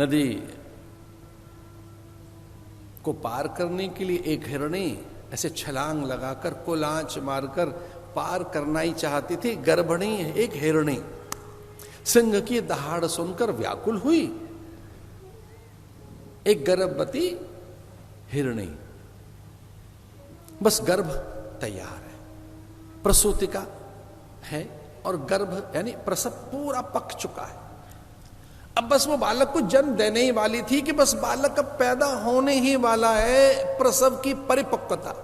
नदी को पार करने के लिए एक हिरणी ऐसे छलांग लगाकर कुलांच मारकर पार करना ही चाहती थी। गर्भणी एक हिरणी सिंह की दहाड़ सुनकर व्याकुल हुई। एक गर्भवती हिरणी, बस गर्भ तैयार है, प्रसूति का है और गर्भ यानी प्रसव पूरा पक चुका है। अब बस वो बालक को जन्म देने ही वाली थी कि बस बालक अब पैदा होने ही वाला है। प्रसव की परिपक्वता,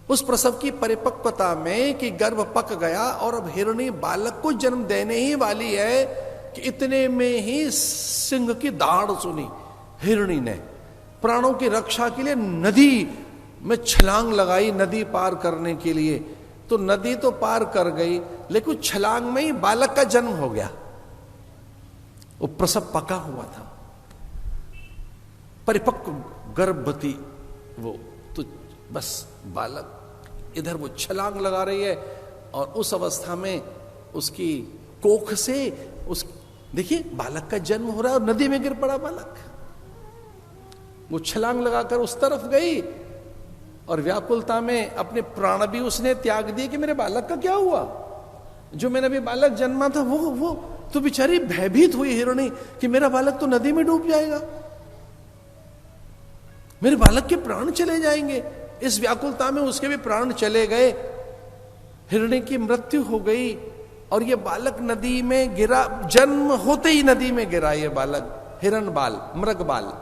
उस प्रसव की परिपक्वता में कि गर्भ पक गया और अब हिरणी बालक को जन्म देने ही वाली है कि इतने में ही सिंह की दाढ़ सुनी। हिरणी ने प्राणों की रक्षा के लिए नदी में छलांग लगाई, नदी पार करने के लिए। तो नदी तो पार कर गई, लेकिन छलांग में ही बालक का जन्म हो गया। वो प्रसव पका हुआ था, परिपक्व गर्भवती वो, तो बस बालक इधर वो छलांग लगा रही है और उस अवस्था में उसकी कोख से उस देखिए बालक का जन्म हो रहा है और नदी में गिर पड़ा बालक। वो छलांग लगाकर उस तरफ गई और व्याकुलता में अपने प्राण भी उसने त्याग दिए कि मेरे बालक का क्या हुआ। जो मेरा भी बालक जन्मा था वो तो बेचारी भयभीत हुई हिरणी कि मेरा बालक तो नदी में डूब जाएगा, मेरे बालक के प्राण चले जाएंगे। इस व्याकुलता में उसके भी प्राण चले गए, हिरणी की मृत्यु हो गई और ये बालक नदी में गिरा। जन्म होते ही नदी में गिरा ये बालक, हिरण बाल, मृग बाल।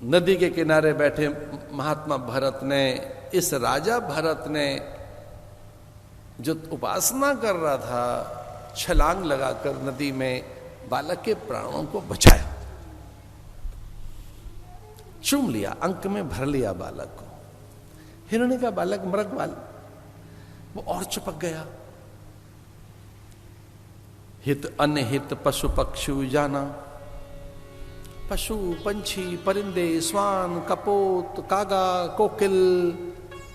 नदी के किनारे बैठे महात्मा भरत ने, इस राजा भरत ने जो उपासना कर रहा था, छलांग लगाकर नदी में बालक के प्राणों को बचाया, चूम लिया, अंक में भर लिया बालक को। हिरणी का बालक मृग बाल वो और चिपक गया। हित अनहित पशु पक्षु जाना, पशु पंछी परिंदे स्वान कपोत कागा कोकिल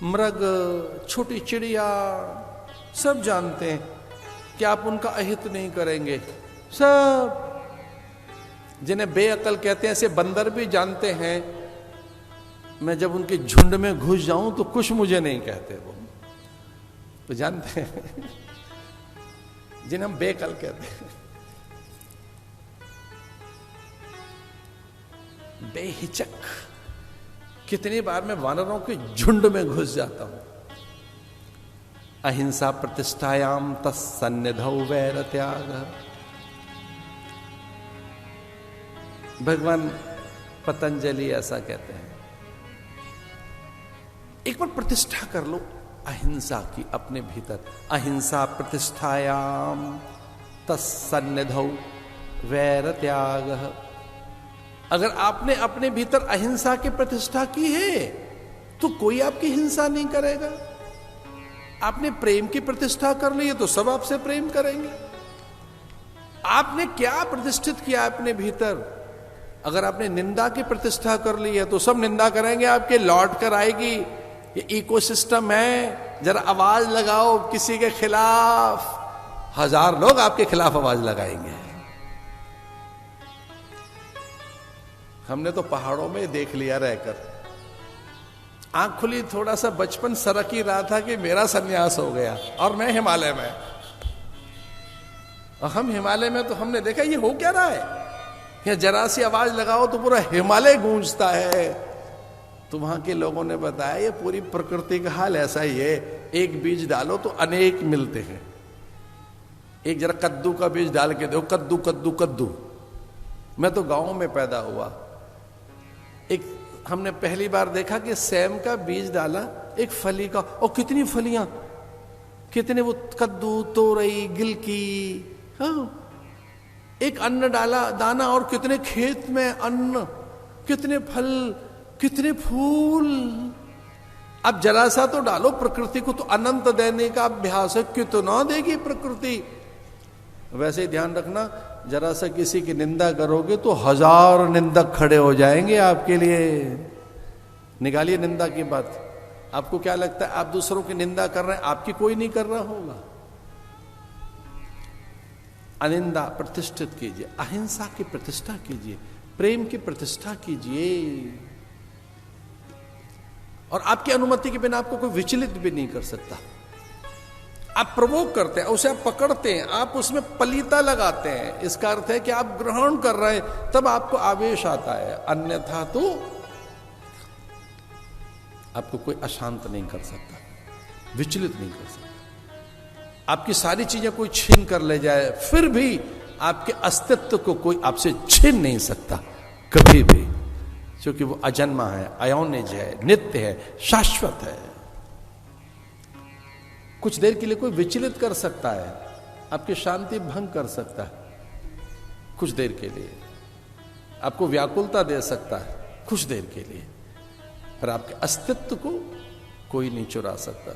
मृग छोटी चिड़िया सब जानते हैं कि आप उनका अहित नहीं करेंगे। सब जिन्हें बेअकल कहते हैं ऐसे बंदर भी जानते हैं, मैं जब उनके झुंड में घुस जाऊं तो कुछ मुझे नहीं कहते, वो तो जानते हैं जिन्हें हम बेअकल कहते हैं। बेहिचक कितनी बार मैं वानरों के झुंड में घुस जाता हूं। अहिंसा प्रतिष्ठायाम तत्सन्निधौ वैर त्याग। भगवान पतंजलि ऐसा कहते हैं, एक बार प्रतिष्ठा कर लो अहिंसा की अपने भीतर। अहिंसा प्रतिष्ठायाम तत्सन्निधौ वैर त्याग। अगर आपने अपने भीतर अहिंसा की प्रतिष्ठा की है तो कोई आपकी हिंसा नहीं करेगा। आपने प्रेम की प्रतिष्ठा कर ली है तो सब आपसे प्रेम करेंगे। आपने क्या प्रतिष्ठित किया अपने भीतर? अगर आपने निंदा की प्रतिष्ठा कर ली है तो सब निंदा करेंगे, आपके लौट कर आएगी। ये इकोसिस्टम है, जरा आवाज लगाओ किसी के खिलाफ, 1000 लोग आपके खिलाफ आवाज लगाएंगे। हमने तो पहाड़ों में देख लिया रहकर, आंख खुली, थोड़ा सा बचपन सरक ही रहा था कि मेरा सन्यास हो गया और मैं हिमालय में। और हम हिमालय में तो हमने देखा ये हो क्या रहा है, या जरा सी आवाज लगाओ तो पूरा हिमालय गूंजता है। तो वहां के लोगों ने बताया ये पूरी प्रकृति का हाल ऐसा ही है, एक बीज डालो तो अनेक मिलते हैं। एक जरा कद्दू का बीज डाल के दो, कद्दू कद्दू कद्दू। मैं तो गांव में पैदा हुआ, एक हमने पहली बार देखा कि सेम का बीज डाला, एक फली का, और कितनी फलियां, कितने वो कद्दू तोरई गिलकी, हाँ। एक अन्न डाला दाना और कितने खेत में अन्न, कितने फल, कितने फूल। अब जरा सा तो डालो, प्रकृति को तो अनंत देने का अभ्यास है, कितना देगी प्रकृति। वैसे ही ध्यान रखना, जरा सा किसी की निंदा करोगे तो 1000 निंदक खड़े हो जाएंगे आपके लिए। निकालिए निंदा की बात। आपको क्या लगता है आप दूसरों की निंदा कर रहे हैं, आपकी कोई नहीं कर रहा होगा? अनिंदा प्रतिष्ठित कीजिए, अहिंसा की प्रतिष्ठा कीजिए, प्रेम की प्रतिष्ठा कीजिए। और आपकी अनुमति के बिना आपको कोई विचलित भी नहीं कर सकता। आप प्रवोक करते हैं, उसे आप पकड़ते हैं, आप उसमें पलीता लगाते हैं, इसका अर्थ है कि आप ग्रहण कर रहे हैं, तब आपको आवेश आता है। अन्यथा तो आपको कोई अशांत नहीं कर सकता, विचलित नहीं कर सकता। आपकी सारी चीजें कोई छीन कर ले जाए, फिर भी आपके अस्तित्व को कोई आपसे छीन नहीं सकता कभी भी, क्योंकि वो अजन्मा है, अयोनिज है, नित्य है, शाश्वत है। कुछ देर के लिए कोई विचलित कर सकता है, आपकी शांति भंग कर सकता है, कुछ देर के लिए आपको व्याकुलता दे सकता है, कुछ देर के लिए, पर आपके अस्तित्व को कोई नहीं चुरा सकता।